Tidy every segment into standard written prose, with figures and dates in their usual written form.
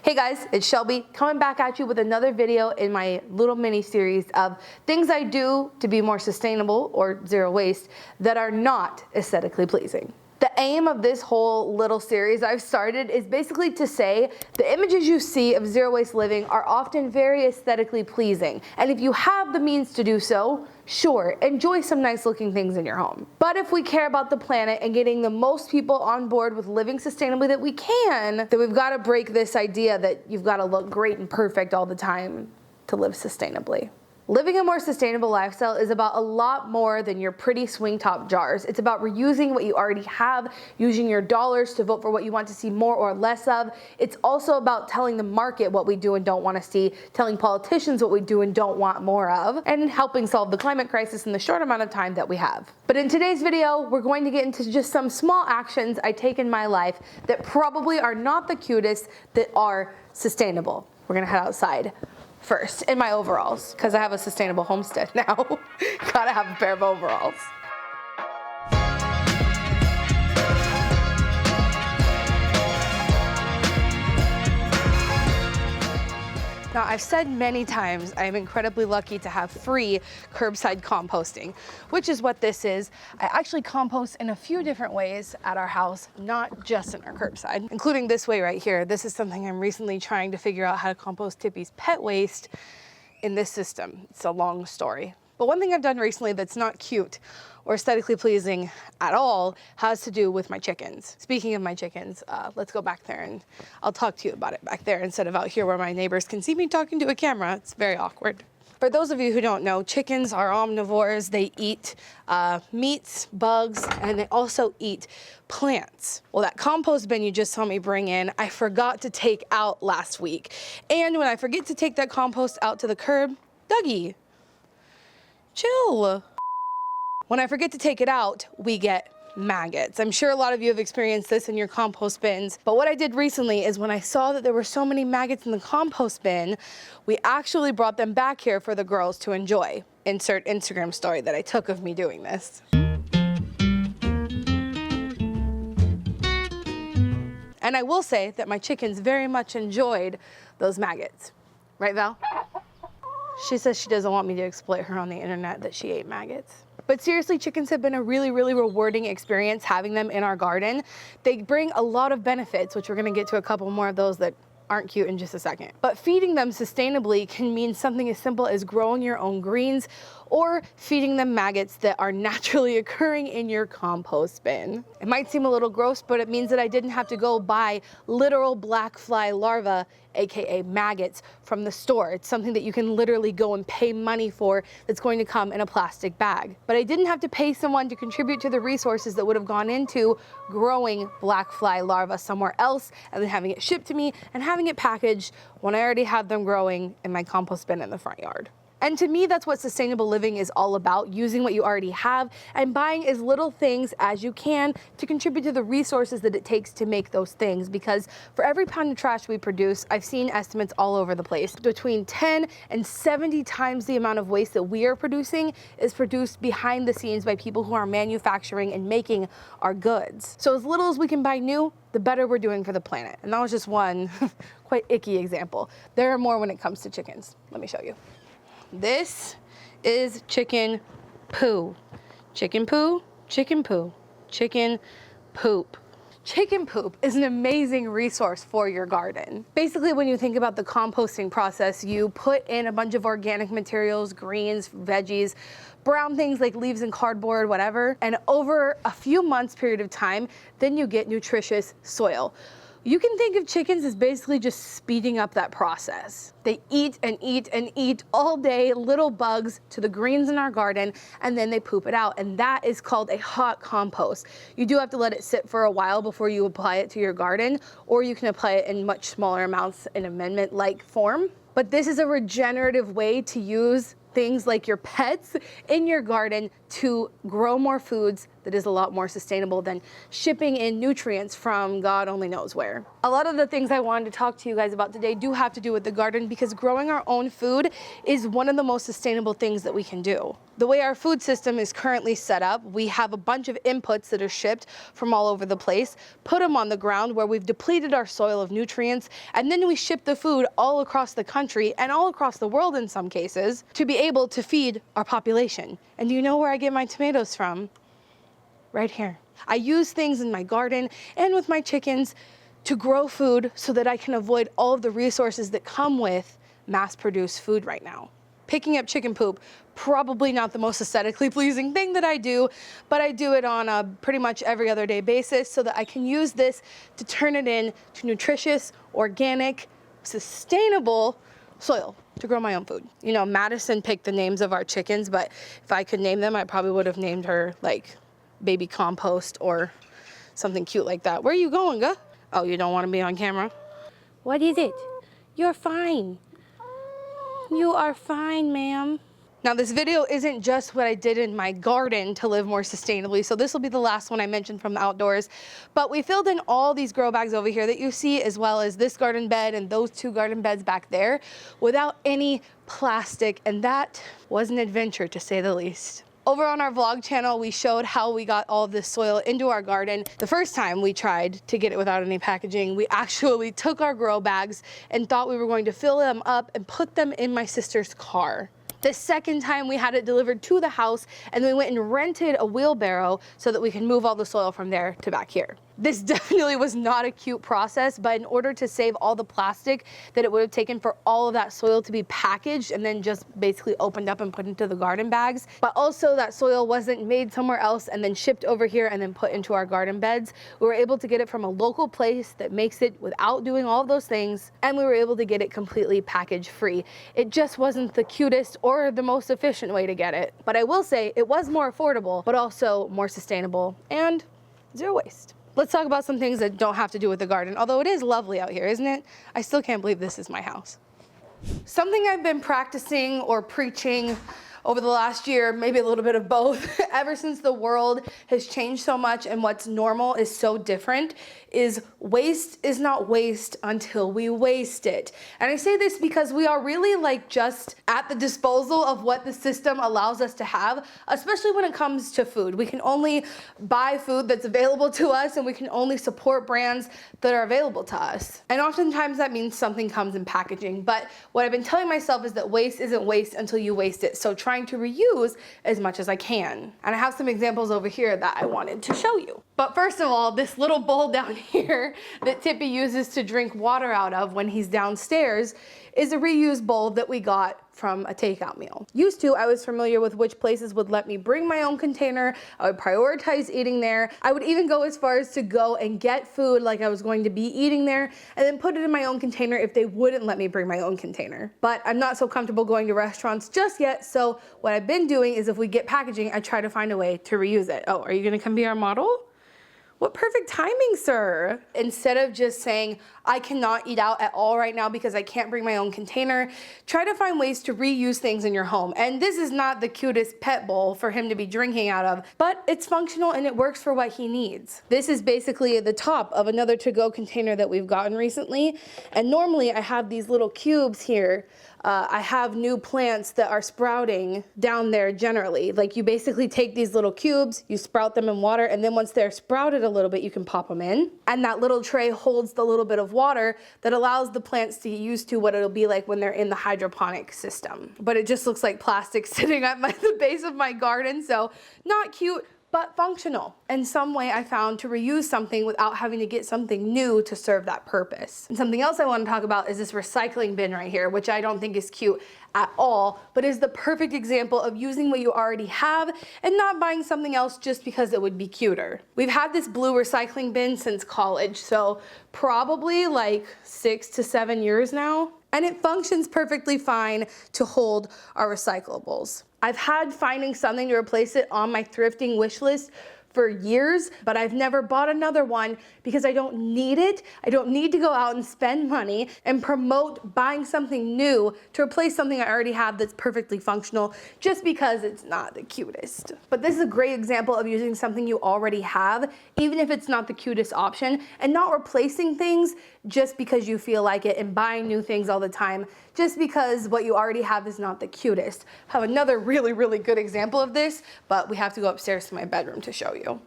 Hey guys, it's Shelby coming back at you with another video in my little mini series of things I do to be more sustainable or zero waste that are not aesthetically pleasing. The aim of this whole little series I've started is basically to say the images you see of zero waste living are often very aesthetically pleasing, and if you have the means to do so, sure, enjoy some nice looking things in your home. But if we care about the planet and getting the most people on board with living sustainably that we can, then we've got to break this idea that you've got to look great and perfect all the time to live sustainably. Living a more sustainable lifestyle is about a lot more than your pretty swing top jars. It's about reusing what you already have, using your dollars to vote for what you want to see more or less of. It's also about telling the market what we do and don't want to see, telling politicians what we do and don't want more of, and helping solve the climate crisis in the short amount of time that we have. But in today's video, we're going to get into just some small actions I take in my life that probably are not the cutest, that are sustainable. We're gonna head outside first in my overalls, because I have a sustainable homestead now. Gotta have a pair of overalls. Now, I've said many times I am incredibly lucky to have free curbside composting, which is what this is. I actually compost in a few different ways at our house, not just in our curbside, including this way right here. This is something I'm recently trying to figure out how to compost Tippy's pet waste in this system. It's a long story. But one thing I've done recently that's not cute or aesthetically pleasing at all has to do with my chickens. Speaking of my chickens, let's go back there and I'll talk to you about it back there instead of out here where my neighbors can see me talking to a camera. It's very awkward. For those of you who don't know, chickens are omnivores. They eat meats, bugs, and they also eat plants. Well, that compost bin you just saw me bring in, I forgot to take out last week. And when I forget to take that compost out to the curb, Dougie, chill. When I forget to take it out, we get maggots. I'm sure a lot of you have experienced this in your compost bins, but what I did recently is when I saw that there were so many maggots in the compost bin, we actually brought them back here for the girls to enjoy. Insert Instagram story that I took of me doing this. And I will say that my chickens very much enjoyed those maggots. Right, Val? She says she doesn't want me to exploit her on the internet that she ate maggots. But seriously, chickens have been a really, really rewarding experience having them in our garden. They bring a lot of benefits, which we're gonna get to a couple more of those that aren't cute in just a second. But feeding them sustainably can mean something as simple as growing your own greens or feeding them maggots that are naturally occurring in your compost bin. It might seem a little gross, but it means that I didn't have to go buy literal black fly larvae, aka maggots, from the store. It's something that you can literally go and pay money for that's going to come in a plastic bag. But I didn't have to pay someone to contribute to the resources that would have gone into growing black fly larvae somewhere else and then having it shipped to me and having it packaged when I already had them growing in my compost bin in the front yard. And to me, that's what sustainable living is all about, using what you already have and buying as little things as you can to contribute to the resources that it takes to make those things. Because for every pound of trash we produce, I've seen estimates all over the place. Between 10 and 70 times the amount of waste that we are producing is produced behind the scenes by people who are manufacturing and making our goods. So as little as we can buy new, the better we're doing for the planet. And that was just one quite icky example. There are more when it comes to chickens. Let me show you. This is chicken poo. Chicken poo, chicken poo, chicken poop. Chicken poop is an amazing resource for your garden. Basically, when you think about the composting process, you put in a bunch of organic materials, greens, veggies, brown things like leaves and cardboard, whatever, and over a few months period of time, then you get nutritious soil. You can think of chickens as basically just speeding up that process. They eat and eat and eat all day, little bugs to the greens in our garden, and then they poop it out. And that is called a hot compost. You do have to let it sit for a while before you apply it to your garden, or you can apply it in much smaller amounts in amendment-like form. But this is a regenerative way to use things like your pets in your garden to grow more foods that is a lot more sustainable than shipping in nutrients from God only knows where. A lot of the things I wanted to talk to you guys about today do have to do with the garden, because growing our own food is one of the most sustainable things that we can do. The way our food system is currently set up, we have a bunch of inputs that are shipped from all over the place, put them on the ground where we've depleted our soil of nutrients, and then we ship the food all across the country and all across the world in some cases to be able to feed our population. And do you know where I get my tomatoes from? Right here. I use things in my garden and with my chickens to grow food so that I can avoid all of the resources that come with mass-produced food right now. Picking up chicken poop, probably not the most aesthetically pleasing thing that I do, but I do it on a pretty much every other day basis so that I can use this to turn it into nutritious, organic, sustainable soil to grow my own food. You know, Madison picked the names of our chickens, but if I could name them, I probably would have named her like Baby Compost or something cute like that. Where are you going, Guh? Oh, you don't want to be on camera? What is it? You're fine. You are fine, ma'am. Now, this video isn't just what I did in my garden to live more sustainably, so this will be the last one I mentioned from the outdoors, but we filled in all these grow bags over here that you see, as well as this garden bed and those 2 garden beds back there, without any plastic, and that was an adventure to say the least. Over on our vlog channel, we showed how we got all of this soil into our garden. The first time we tried to get it without any packaging, we actually took our grow bags and thought we were going to fill them up and put them in my sister's car. The second time we had it delivered to the house, and we went and rented a wheelbarrow so that we can move all the soil from there to back here. This definitely was not a cute process, but in order to save all the plastic that it would have taken for all of that soil to be packaged and then just basically opened up and put into the garden bags, but also that soil wasn't made somewhere else and then shipped over here and then put into our garden beds, we were able to get it from a local place that makes it without doing all of those things, and we were able to get it completely package free. It just wasn't the cutest or the most efficient way to get it, but I will say it was more affordable, but also more sustainable and zero waste. Let's talk about some things that don't have to do with the garden, although it is lovely out here, isn't it? I still can't believe this is my house. Something I've been practicing or preaching over the last year, maybe a little bit of both, ever since the world has changed so much and what's normal is so different, is waste is not waste until we waste it. And I say this because we are really like just at the disposal of what the system allows us to have, especially when it comes to food. We can only buy food that's available to us, and we can only support brands that are available to us. And oftentimes that means something comes in packaging. But what I've been telling myself is that waste isn't waste until you waste it. So trying to reuse as much as I can. And I have some examples over here that I wanted to show you. But first of all, this little bowl down here that Tippy uses to drink water out of when he's downstairs is a reused bowl that we got from a takeout meal. Used to, I was familiar with which places would let me bring my own container. I would prioritize eating there. I would even go as far as to go and get food like I was going to be eating there and then put it in my own container if they wouldn't let me bring my own container. But I'm not so comfortable going to restaurants just yet, so what I've been doing is if we get packaging, I try to find a way to reuse it. Oh, are you gonna come be our model? What perfect timing, sir. Instead of just saying, I cannot eat out at all right now because I can't bring my own container, try to find ways to reuse things in your home. And this is not the cutest pet bowl for him to be drinking out of, but it's functional and it works for what he needs. This is basically the top of another to-go container that we've gotten recently. And normally I have these little cubes here. I have new plants that are sprouting down there generally. Like you basically take these little cubes, you sprout them in water, and then once they're sprouted a little bit, you can pop them in. And that little tray holds the little bit of water that allows the plants to get used to what it'll be like when they're in the hydroponic system. But it just looks like plastic sitting at the base of my garden, so not cute, but functional. In some way I found to reuse something without having to get something new to serve that purpose. And something else I want to talk about is this recycling bin right here, which I don't think is cute at all, but is the perfect example of using what you already have and not buying something else just because it would be cuter. We've had this blue recycling bin since college, so probably like 6 to 7 years now. And it functions perfectly fine to hold our recyclables. I've had finding something to replace it on my thrifting wish list for years, but I've never bought another one because I don't need it. I don't need to go out and spend money and promote buying something new to replace something I already have that's perfectly functional just because it's not the cutest. But this is a great example of using something you already have, even if it's not the cutest option, and not replacing things just because you feel like it and buying new things all the time just because what you already have is not the cutest. I have another really, really good example of this, but we have to go upstairs to my bedroom to show you.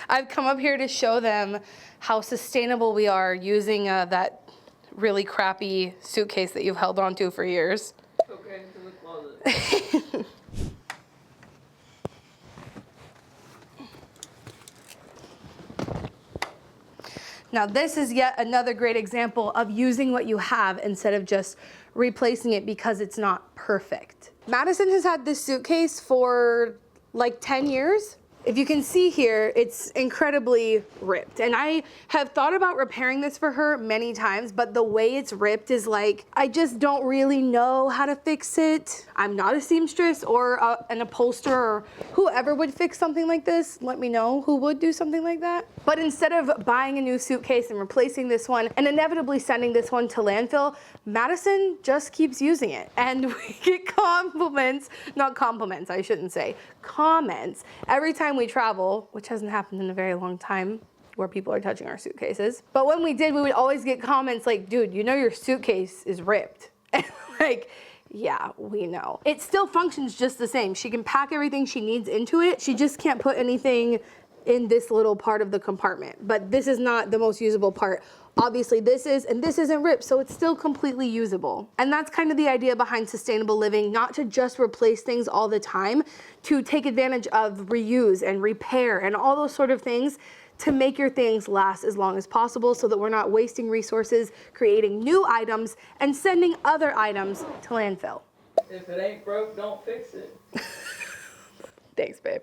I've come up here to show them how sustainable we are using that really crappy suitcase that you've held on to for years. Okay, into the closet. Now this is yet another great example of using what you have instead of just replacing it because it's not perfect. Madison has had this suitcase for like 10 years. If you can see here, it's incredibly ripped. And I have thought about repairing this for her many times, but the way it's ripped is like, I just don't really know how to fix it. I'm not a seamstress or an upholsterer or whoever would fix something like this. Let me know who would do something like that. But instead of buying a new suitcase and replacing this one and inevitably sending this one to landfill, Madison just keeps using it. And we get comments every time we travel, which hasn't happened in a very long time where people are touching our suitcases. But when we did, we would always get comments like, dude, you know your suitcase is ripped. And like, yeah, we know. It still functions just the same. She can pack everything she needs into it. She just can't put anything in this little part of the compartment. But this is not the most usable part. Obviously this is, and this isn't ripped, so it's still completely usable. And that's kind of the idea behind sustainable living, not to just replace things all the time, to take advantage of reuse and repair and all those sort of things to make your things last as long as possible so that we're not wasting resources, creating new items, and sending other items to landfill. If it ain't broke, don't fix it. Thanks, babe.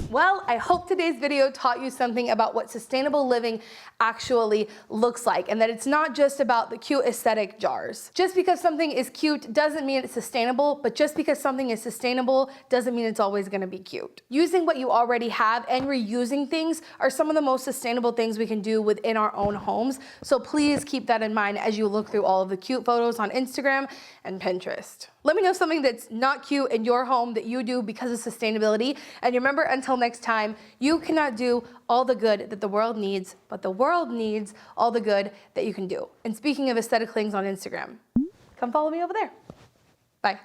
Well, I hope today's video taught you something about what sustainable living actually looks like, and that it's not just about the cute aesthetic jars. Just because something is cute doesn't mean it's sustainable, but just because something is sustainable doesn't mean it's always gonna be cute. Using what you already have and reusing things are some of the most sustainable things we can do within our own homes, so please keep that in mind as you look through all of the cute photos on Instagram and Pinterest. Let me know something that's not cute in your home that you do because of sustainability. And remember, until next time, you cannot do all the good that the world needs, but the world needs all the good that you can do. And speaking of aesthetic things on Instagram, come follow me over there. Bye.